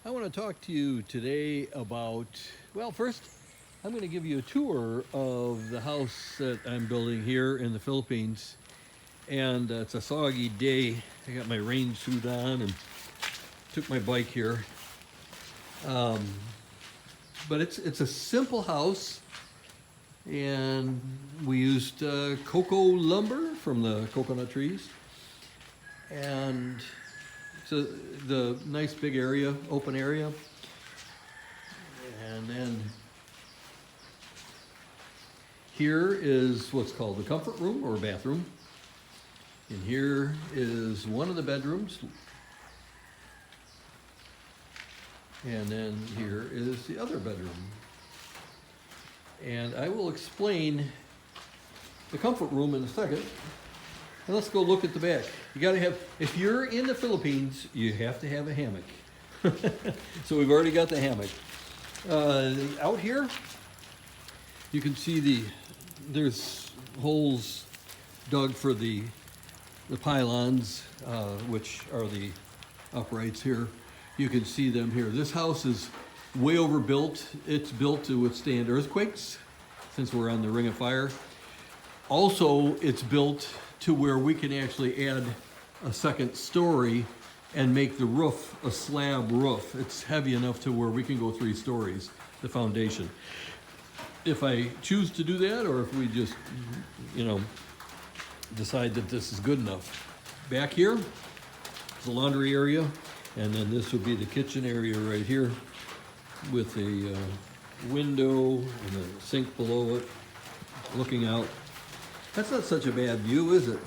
I want to talk to you today about, well, first, I'm going to give you a tour of the house that I'm building here in the Philippines. And it's a soggy day. I got my rain suit on and took my bike here. Um, but it's a simple house, and we used cocoa lumber from the coconut trees. And so the nice big area, open area. And then here is what's called the comfort room or bathroom. And here is one of the bedrooms. And then here is the other bedroom. And I will explain the comfort room in a second. And let's go look at the back. You gotta have, if you're in the Philippines, you have to have a hammock. So we've already got the hammock. Out here, you can see there's holes dug for the pylons, which are the uprights here. You can see them here. This house is way overbuilt. It's built to withstand earthquakes, since we're on the Ring of Fire. Also, it's built to where we can actually add a second story and make the roof a slab roof. It's heavy enough to where we can go 3 stories, the foundation. If I choose to do that, or if we just, decide that this is good enough. Back here is the laundry area, and then this would be the kitchen area right here with a window and a sink below it, looking out. That's not such a bad view, is it?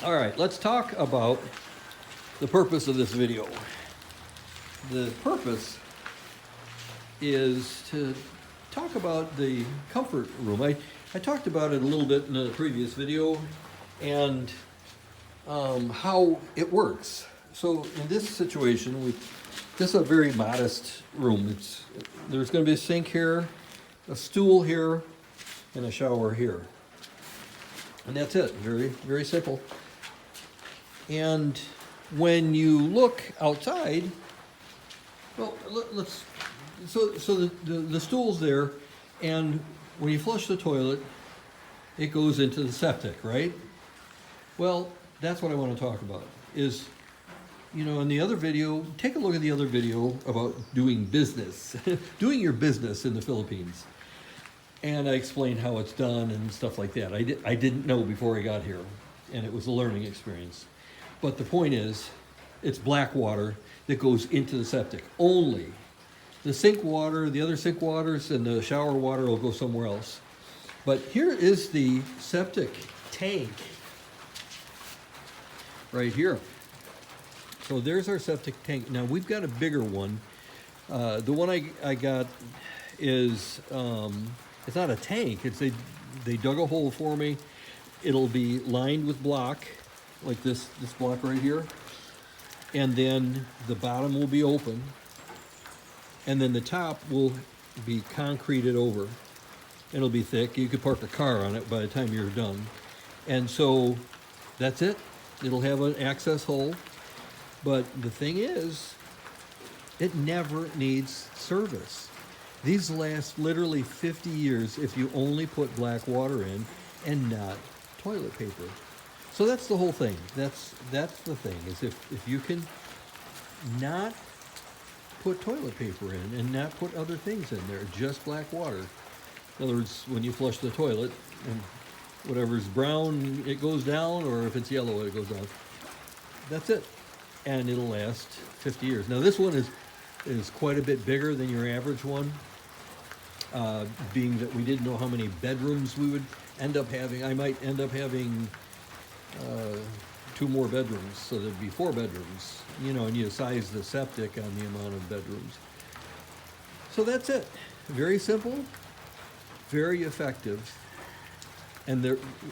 All right, let's talk about the purpose of this video. The purpose is to talk about the comfort room. I talked about it a little bit in a previous video and how it works. So in this situation, this is a very modest room. There's going to be a sink here, a stool here, and a shower here. And that's it. Very, very simple. And when you look outside, well, the stool's there, and when you flush the toilet, it goes into the septic, right? Well, that's what I want to talk about, is, in the other video, take a look at the other video about doing business, doing your business in the Philippines. And I explained how it's done and stuff like that. I didn't know before I got here, and it was a learning experience. But the point is, it's black water that goes into the septic only. The sink water, the other sink waters, and the shower water will go somewhere else. But here is the septic tank right here. So there's our septic tank. Now we've got a bigger one. The one I got is, it's not a tank. They dug a hole for me. It'll be lined with block, like this block right here. And then the bottom will be open. And then the top will be concreted over. It'll be thick. You could park a car on it by the time you're done. And so that's it. It'll have an access hole. But the thing is, it never needs service. These last literally 50 years if you only put black water in and not toilet paper. So that's the whole thing. That's the thing, is if you can not put toilet paper in and not put other things in there, just black water. In other words, when you flush the toilet, and whatever's brown, it goes down, or if it's yellow, it goes down. That's it. And it'll last 50 years. Now this one is quite a bit bigger than your average one, being that we didn't know how many bedrooms we would end up having. I might end up having 2 more bedrooms, so there'd be 4 bedrooms, and you size the septic on the amount of bedrooms. So that's it. Very simple, very effective. And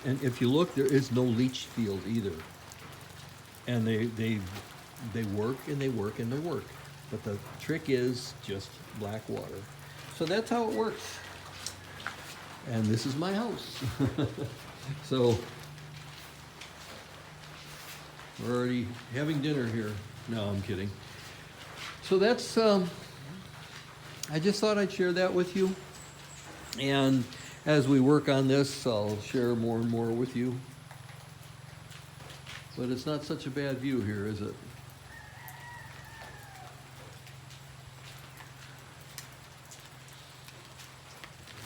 if you look, there is no leach field either. And they work and they work and they work. But the trick is just black water. So that's how it works. And this is my house. So We're already having dinner here. No, I'm kidding. So that's, I just thought I'd share that with you. And as we work on this, I'll share more and more with you. But it's not such a bad view here, is it?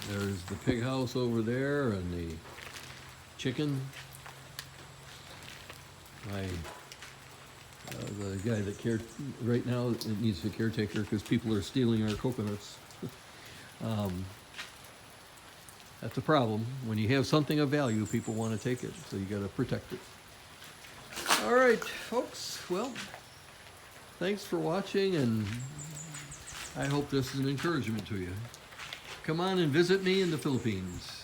There's the pig house over there and the chicken. The guy that right now it needs a caretaker because people are stealing our coconuts. That's a problem. When you have something of value, people want to take it, so you got to protect it. All right, folks. Well, thanks for watching, and I hope this is an encouragement to you. Come on and visit me in the Philippines.